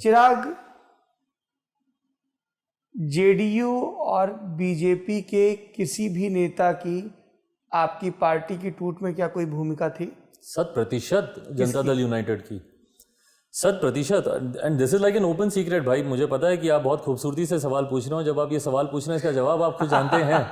चिराग, JDU और BJP के किसी भी नेता की आपकी पार्टी की टूट में क्या कोई भूमिका थी? 100% जनता दल यूनाइटेड की, 100%। And this is like an open secret भाई। मुझे पता है कि आप बहुत खूबसूरती से सवाल पूछ रहे हो। जब आप ये सवाल पूछ रहे हैं, इसका जवाब आप खुद जानते हैं,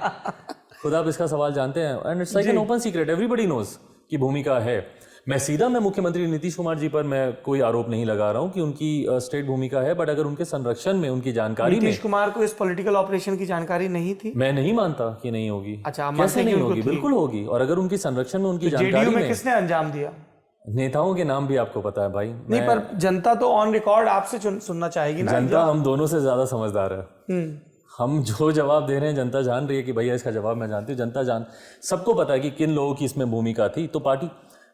खुद आप इसका सवाल जानते हैं। And it's like an open secret, everybody knows की भूमिका है। मैं मुख्यमंत्री नीतीश कुमार जी पर मैं कोई आरोप नहीं लगा रहा हूं कि उनकी स्टेट भूमिका है, बट अगर उनके संरक्षण में, उनकी जानकारी में, नीतीश कुमार को इस पॉलिटिकल ऑपरेशन की जानकारी नहीं थी? मैं नहीं मानता कि नहीं होगी। अच्छा, कैसे नहीं होगी? बिल्कुल होगी। और अगर उनकी संरक्षण में, उनकी जानकारी जेडीयू में किसने अंजाम दिया? नेताओं के नाम भी आपको पता है भाई। नहीं, पर जनता तो ऑन रिकॉर्ड आपसे सुनना चाहेगी ना। जनता हम दोनों से ज्यादा समझदार है। हम जो जवाब दे रहे हैं जनता जान रही है कि भैया इसका जवाब मैं जानती हूँ। जनता सबको पता है कि किन लोगों की इसमें भूमिका थी। तो पार्टी,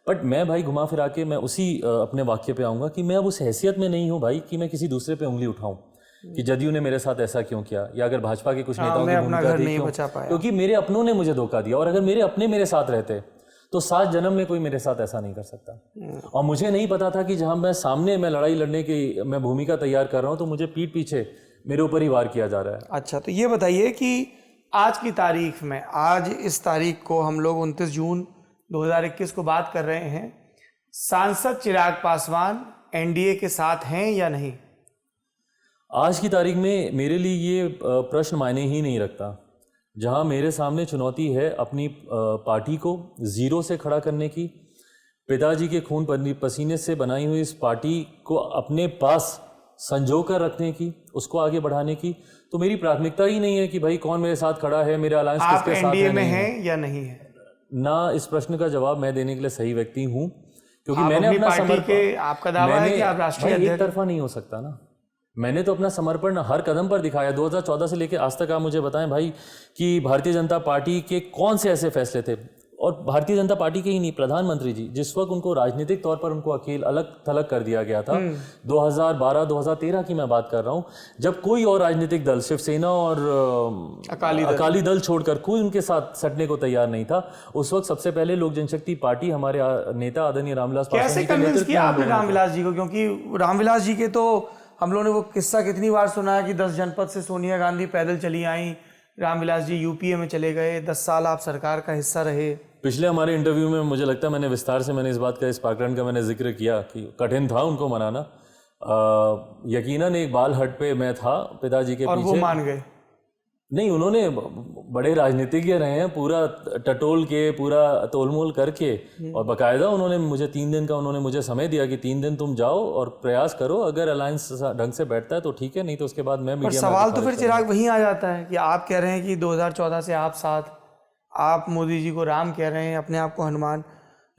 बट मैं भाई घुमा फिरा के मैं उसी अपने वाक्य पे आऊँगा कि मैं अब उस हैसियत में नहीं हूँ भाई कि मैं किसी दूसरे पे उंगली उठाऊं कि जदयू ने मेरे साथ ऐसा क्यों किया, या अगर भाजपा के कुछ नेताओं की भूमिका थी क्योंकि मेरे अपनों ने मुझे धोखा दिया। और अगर मेरे अपने मेरे साथ रहते तो 7 जन्म में कोई मेरे साथ ऐसा नहीं कर सकता। और मुझे नहीं पता था कि जहां मैं लड़ाई लड़ने की मैं भूमिका तैयार कर रहा हूं, तो मुझे पीठ पीछे मेरे ऊपर ही वार किया जा रहा है। अच्छा, तो ये बताइए कि आज की तारीख में, आज इस तारीख को हम लोग 29 जून 2021 को बात कर रहे हैं, सांसद चिराग पासवान एनडीए के साथ हैं या नहीं? आज की तारीख में मेरे लिए ये प्रश्न मायने ही नहीं रखता। जहां मेरे सामने चुनौती है अपनी पार्टी को जीरो से खड़ा करने की, पिताजी के खून पसीने से बनाई हुई इस पार्टी को अपने पास संजो कर रखने की, उसको आगे बढ़ाने की, तो मेरी प्राथमिकता ही नहीं है कि भाई कौन मेरे साथ खड़ा है, मेरे अलायंस किसके साथ है। आप एनडीए में हैं या नहीं है? ना इस प्रश्न का जवाब मैं देने के लिए सही व्यक्ति हूं, क्योंकि मैंने अपना समर्पण, आपका दावा है कि आप राष्ट्रीय अध्यक्ष, एक तरफा नहीं हो सकता ना। मैंने तो अपना समर्पण हर कदम पर दिखाया। 2014 से लेकर आज तक आप मुझे बताएं भाई कि भारतीय जनता पार्टी के कौन से ऐसे फैसले थे, और भारतीय जनता पार्टी के ही नहीं, प्रधानमंत्री जी जिस वक्त उनको राजनीतिक तौर पर उनको अकेले अलग थलग कर दिया गया था, 2012-2013 की मैं बात कर रहा हूं, जब कोई और राजनीतिक दल, शिवसेना और अकाली दल छोड़कर कोई उनके साथ सटने को तैयार नहीं था। उस वक्त सबसे पहले लोक जनशक्ति पार्टी, हमारे नेता आदरणीय रामविलास पासवान कैसे कन्विंस किया आपने रामविलास जी को? क्योंकि रामविलास जी के तो हम लोगों ने वो किस्सा कितनी बार सुना है कि 10 जनपद से सोनिया गांधी पैदल चली आई, रामविलास जी यूपीए में चले गए, 10 साल आप सरकार का हिस्सा रहे। पिछले हमारे इंटरव्यू में मुझे लगता है मैंने विस्तार से इस बात का, इस पाखंड का मैंने जिक्र किया कि कठिन था उनको मनाना। यकीनन एक बाल हट पे मैं था पिताजी के और पीछे, वो मान गए? नहीं, उन्होंने बड़े राजनीतिज्ञ रहे हैं, पूरा टटोल के, पूरा तोलमोल करके, और बाकायदा उन्होंने मुझे 3 दिन का उन्होंने मुझे समय दिया कि 3 दिन तुम जाओ और प्रयास करो, अगर अलायंस ढंग से बैठता है तो ठीक है, नहीं तो उसके बाद मैं मीडिया में। सवाल तो फिर चिराग वहीं आ जाता है कि आप कह रहे हैं कि 2014 से आप साथ, आप मोदी जी को राम कह रहे हैं, अपने आप को हनुमान,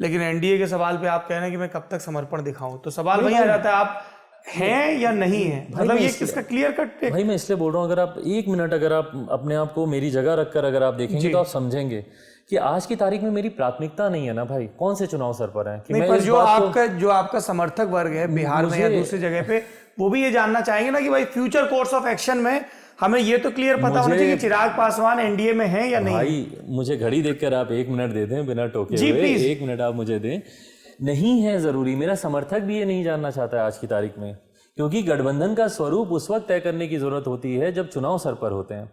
लेकिन एनडीए के सवाल पे आप कह रहे हैं कि मैं कब तक समर्पण दिखाऊं, तो सवाल वहीं आ जाता है आप हैं या नहीं है। मतलब ये किसका क्लियर कट भाई मैं इसलिए बोल रहा हूँ, अगर आप 1 मिनट अगर आप अपने आप को मेरी जगह रखकर अगर आप देखेंगे तो आप समझेंगे कि आज की तारीख में मेरी प्राथमिकता नहीं है ना भाई कौन से चुनाव सर पर है कि नहीं, पर जो आपका समर्थक वर्ग है बिहार में या दूसरी जगह पे, वो भी ये जानना चाहेंगे ना कि भाई फ्यूचर कोर्स ऑफ एक्शन में हमें ये तो क्लियर पता होना चाहिए कि चिराग पासवान एनडीए में है या नहीं। भाई मुझे घड़ी देखकर आप 1 मिनट दे दें बिना टोके हुए, 1 मिनट आप मुझे दें। नहीं है जरूरी, मेरा समर्थक भी ये नहीं जानना चाहता है आज की तारीख में, क्योंकि गठबंधन का स्वरूप उस वक्त तय करने की जरूरत होती है जब चुनाव सर पर होते हैं।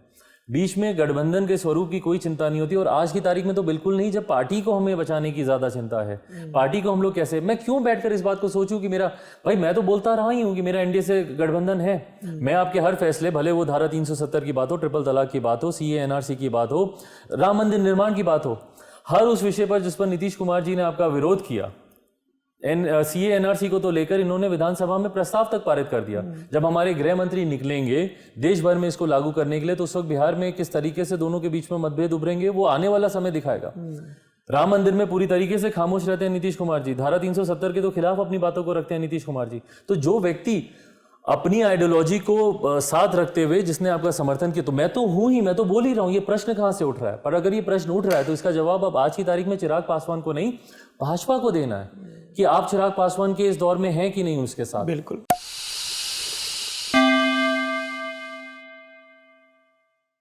बीच में गठबंधन के स्वरूप की कोई चिंता नहीं होती, और आज की तारीख में तो बिल्कुल नहीं, जब पार्टी को हमें बचाने की ज्यादा चिंता है। पार्टी को हम लोग कैसे, मैं क्यों बैठकर इस बात को सोचूं कि मेरा, भाई मैं तो बोलता रहा ही हूं कि मेरा एनडीए से गठबंधन है। मैं आपके हर फैसले, भले वो धारा 370 की बात हो, ट्रिपल तलाक की बात हो, सीए एनआरसी की बात हो, राम मंदिर निर्माण की बात हो, हर उस विषय पर जिस पर नीतीश कुमार जी ने आपका विरोध किया, सीए एनआरसी को तो लेकर इन्होंने विधानसभा में प्रस्ताव तक पारित कर दिया। जब हमारे गृह मंत्री निकलेंगे देश भर में इसको लागू करने के लिए, तो उस वक्त बिहार में किस तरीके से दोनों के बीच में मतभेद उभरेंगे वो आने वाला समय दिखाएगा। राम मंदिर में पूरी तरीके से खामोश रहते हैं नीतीश कुमार जी, धारा 370 के तो खिलाफ अपनी बातों को रखते हैं नीतीश कुमार जी। तो जो व्यक्ति अपनी आइडियोलॉजी को साथ रखते हुए जिसने आपका समर्थन किया, तो मैं तो हूं ही, मैं तो बोल ही रहा हूं, ये प्रश्न कहां से उठ रहा है। पर अगर ये प्रश्न उठ रहा है तो इसका जवाब अब आज की तारीख में चिराग पासवान को नहीं, भाजपा को देना है कि आप चिराग पासवान के इस दौर में हैं कि नहीं उसके साथ। बिल्कुल।